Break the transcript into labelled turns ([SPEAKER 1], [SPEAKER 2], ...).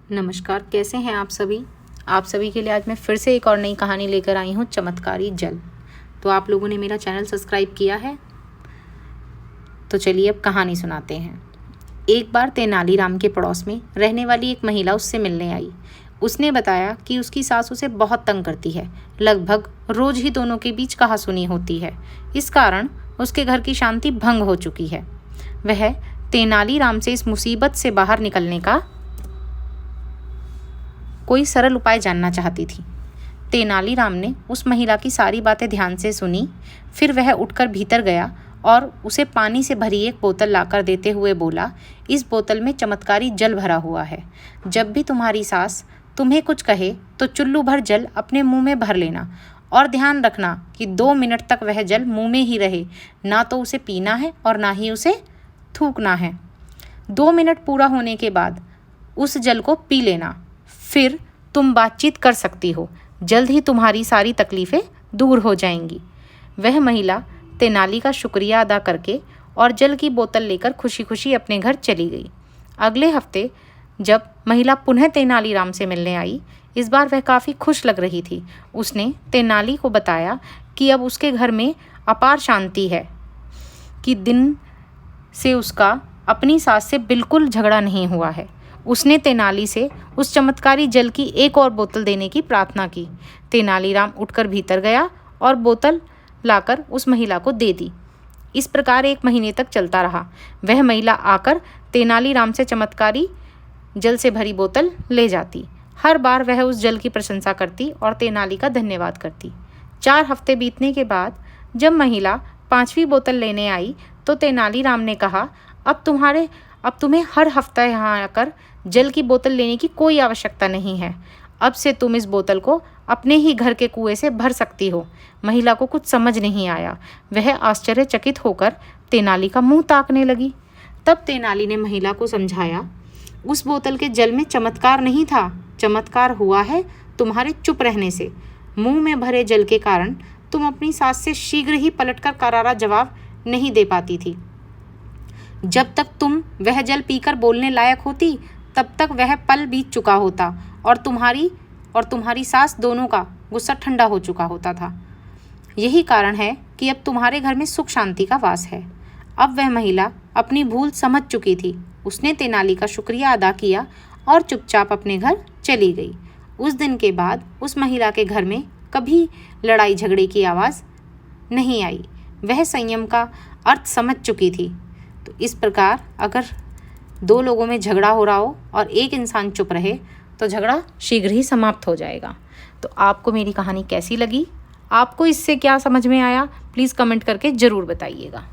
[SPEAKER 1] नमस्कार, कैसे हैं आप सभी। आप सभी के लिए आज मैं फिर से एक और नई कहानी लेकर आई हूँ, चमत्कारी जल। तो आप लोगों ने मेरा चैनल सब्सक्राइब किया है? तो चलिए अब कहानी सुनाते हैं। एक बार तेनालीराम के पड़ोस में रहने वाली एक महिला उससे मिलने आई। उसने बताया कि उसकी सास उसे बहुत तंग करती है। लगभग रोज ही दोनों के बीच कहासुनी होती है। इस कारण उसके घर की शांति भंग हो चुकी है। वह तेनालीराम से इस मुसीबत से बाहर निकलने का कोई सरल उपाय जानना चाहती थी। तेनालीराम ने उस महिला की सारी बातें ध्यान से सुनी। फिर वह उठकर भीतर गया और उसे पानी से भरी एक बोतल लाकर देते हुए बोला, इस बोतल में चमत्कारी जल भरा हुआ है। जब भी तुम्हारी सास तुम्हें कुछ कहे तो चुल्लू भर जल अपने मुंह में भर लेना और ध्यान रखना कि 2 मिनट तक वह जल मुंह में ही रहे। ना तो उसे पीना है और ना ही उसे थूकना है। 2 मिनट पूरा होने के बाद उस जल को पी लेना। फिर तुम बातचीत कर सकती हो। जल्द ही तुम्हारी सारी तकलीफ़ें दूर हो जाएंगी। वह महिला तेनाली का शुक्रिया अदा करके और जल की बोतल लेकर खुशी खुशी अपने घर चली गई। अगले हफ्ते जब महिला पुनः तेनालीराम से मिलने आई, इस बार वह काफ़ी खुश लग रही थी। उसने तेनाली को बताया कि अब उसके घर में अपार शांति है, कि दिन से उसका अपनी सास से बिल्कुल झगड़ा नहीं हुआ है। उसने तेनाली से उस चमत्कारी जल की एक और बोतल देने की प्रार्थना की। तेनालीराम उठकर भीतर गया और बोतल लाकर उस महिला को दे दी। इस प्रकार 1 महीने तक चलता रहा। वह महिला आकर तेनालीराम से चमत्कारी जल से भरी बोतल ले जाती। हर बार वह उस जल की प्रशंसा करती और तेनाली का धन्यवाद करती। 4 हफ्ते बीतने के बाद जब महिला 5वीं बोतल लेने आई तो तेनालीराम ने कहा, अब तुम्हें हर हफ्ता यहाँ आकर जल की बोतल लेने की कोई आवश्यकता नहीं है। अब से तुम इस बोतल को अपने ही घर के कुएं से भर सकती हो। महिला को कुछ समझ नहीं आया। वह आश्चर्यचकित होकर तेनाली का मुंह ताकने लगी। तब तेनाली ने महिला को समझाया, उस बोतल के जल में चमत्कार नहीं था। चमत्कार हुआ है तुम्हारे चुप रहने से। मुंह में भरे जल के कारण तुम अपनी सास से शीघ्र ही पलटकर करारा जवाब नहीं दे पाती थी। जब तक तुम वह जल पीकर बोलने लायक होती, तब तक वह पल बीत चुका होता और तुम्हारी सास दोनों का गुस्सा ठंडा हो चुका होता था। यही कारण है कि अब तुम्हारे घर में सुख शांति का वास है। अब वह महिला अपनी भूल समझ चुकी थी। उसने तेनाली का शुक्रिया अदा किया और चुपचाप अपने घर चली गई। उस दिन के बाद उस महिला के घर में कभी लड़ाई झगड़े की आवाज़ नहीं आई। वह संयम का अर्थ समझ चुकी थी। तो इस प्रकार अगर 2 लोगों में झगड़ा हो रहा हो और एक इंसान चुप रहे तो झगड़ा शीघ्र ही समाप्त हो जाएगा। तो आपको मेरी कहानी कैसी लगी? आपको इससे क्या समझ में आया? प्लीज़ कमेंट करके ज़रूर बताइएगा।